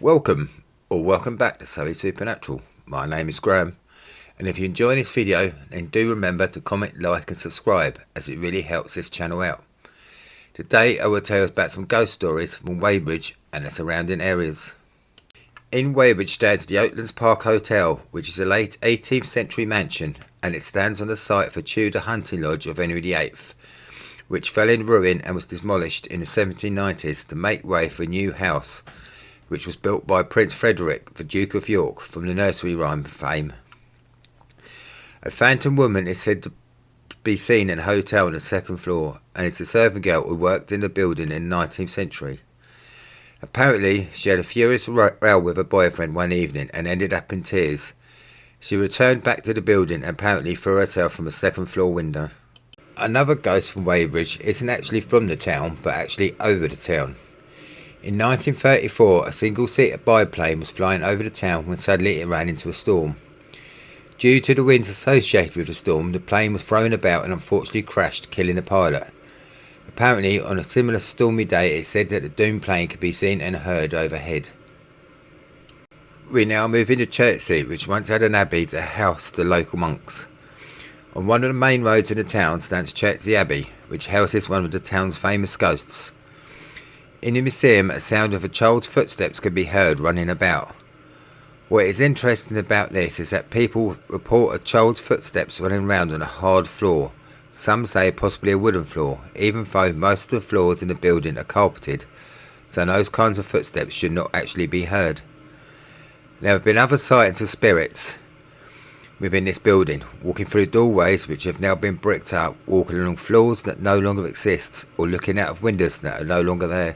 Welcome or welcome back to Surrey Supernatural. My name is Graham, and if you enjoy this video then do remember to comment, like and subscribe, as it really helps this channel out. Today I will tell you about some ghost stories from Weybridge and the surrounding areas. In Weybridge stands the Oatlands Park Hotel, which is a late 18th century mansion, and it stands on the site of a Tudor hunting lodge of Henry VIII, which fell in ruin and was demolished in the 1790s to make way for a new house, which was built by Prince Frederick, the Duke of York, from the nursery rhyme fame. A phantom woman is said to be seen in a hotel on the second floor, and it's a servant girl who worked in the building in the 19th century. Apparently, she had a furious row with her boyfriend one evening and ended up in tears. She returned back to the building and apparently threw herself from a second floor window. Another ghost from Weybridge isn't actually from the town, but actually over the town. In 1934, a single-seater biplane was flying over the town when suddenly it ran into a storm. Due to the winds associated with the storm, the plane was thrown about and unfortunately crashed, killing the pilot. Apparently, on a similar stormy day, it's said that the doomed plane could be seen and heard overhead. We now move into Chertsey, which once had an abbey that housed the local monks. On one of the main roads in the town stands Chertsey Abbey, which houses one of the town's famous ghosts. In the museum, a sound of a child's footsteps can be heard running about. What is interesting about this is that people report a child's footsteps running around on a hard floor. Some say possibly a wooden floor, even though most of the floors in the building are carpeted, so those kinds of footsteps should not actually be heard. There have been other sightings of spirits within this building, walking through doorways which have now been bricked up, walking along floors that no longer exist, or looking out of windows that are no longer there.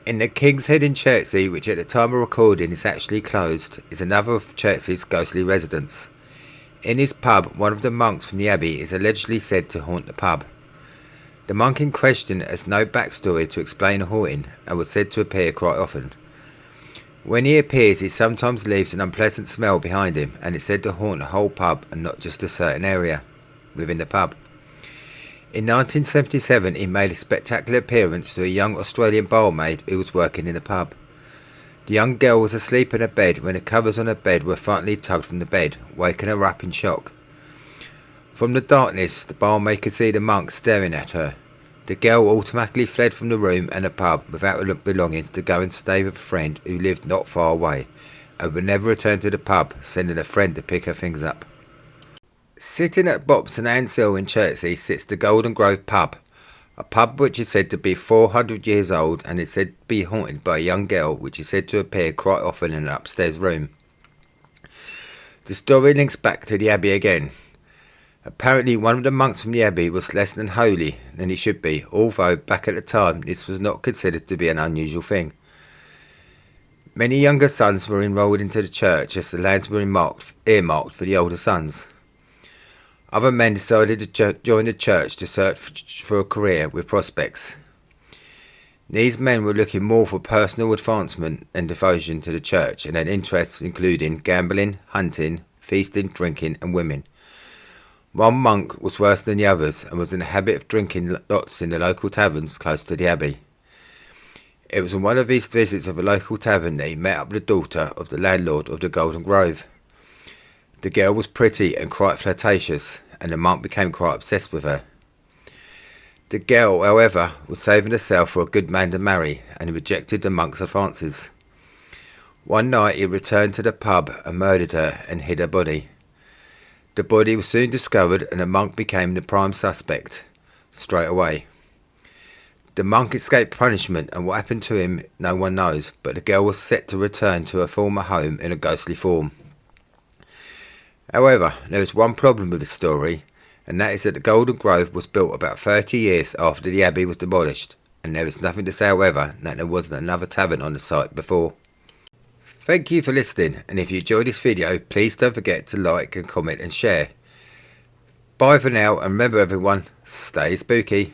In the King's Head in Chertsey, which at the time of recording is actually closed, is another of Chertsey's ghostly residents. In his pub, one of the monks from the abbey is allegedly said to haunt the pub. The monk in question has no backstory to explain the haunting and was said to appear quite often. When he appears, he sometimes leaves an unpleasant smell behind him, and is said to haunt the whole pub and not just a certain area within the pub. In 1977, he made a spectacular appearance to a young Australian barmaid who was working in the pub. The young girl was asleep in her bed when the covers on her bed were finally tugged from the bed, waking her up in shock. From the darkness, the barmaid could see the monk staring at her. The girl automatically fled from the room and the pub without her belongings to go and stay with a friend who lived not far away, and would never return to the pub, sending a friend to pick her things up. Sitting at Bops and Ansell in Chertsey sits the Golden Grove pub, a pub which is said to be 400 years old and is said to be haunted by a young girl which is said to appear quite often in an upstairs room. The story links back to the abbey again. Apparently one of the monks from the abbey was less than holy than he should be, although back at the time this was not considered to be an unusual thing. Many younger sons were enrolled into the church as the lands were earmarked for the older sons. Other men decided to join the church to search for a career with prospects. These men were looking more for personal advancement and devotion to the church, and had interests including gambling, hunting, feasting, drinking and women. One monk was worse than the others and was in the habit of drinking lots in the local taverns close to the abbey. It was on one of these visits of a local tavern that he met up with the daughter of the landlord of the Golden Grove. The girl was pretty and quite flirtatious, and the monk became quite obsessed with her. The girl, however, was saving herself for a good man to marry, and he rejected the monk's advances. One night he returned to the pub and murdered her and hid her body. The body was soon discovered, and the monk became the prime suspect straight away. The monk escaped punishment, and what happened to him no one knows, but the girl was set to return to her former home in a ghostly form. However, there is one problem with the story, and that is that the Golden Grove was built about 30 years after the abbey was demolished, and there is nothing to say, however, that there wasn't another tavern on the site before. Thank you for listening, and if you enjoyed this video, please don't forget to like and comment and share. Bye for now, and remember everyone, stay spooky.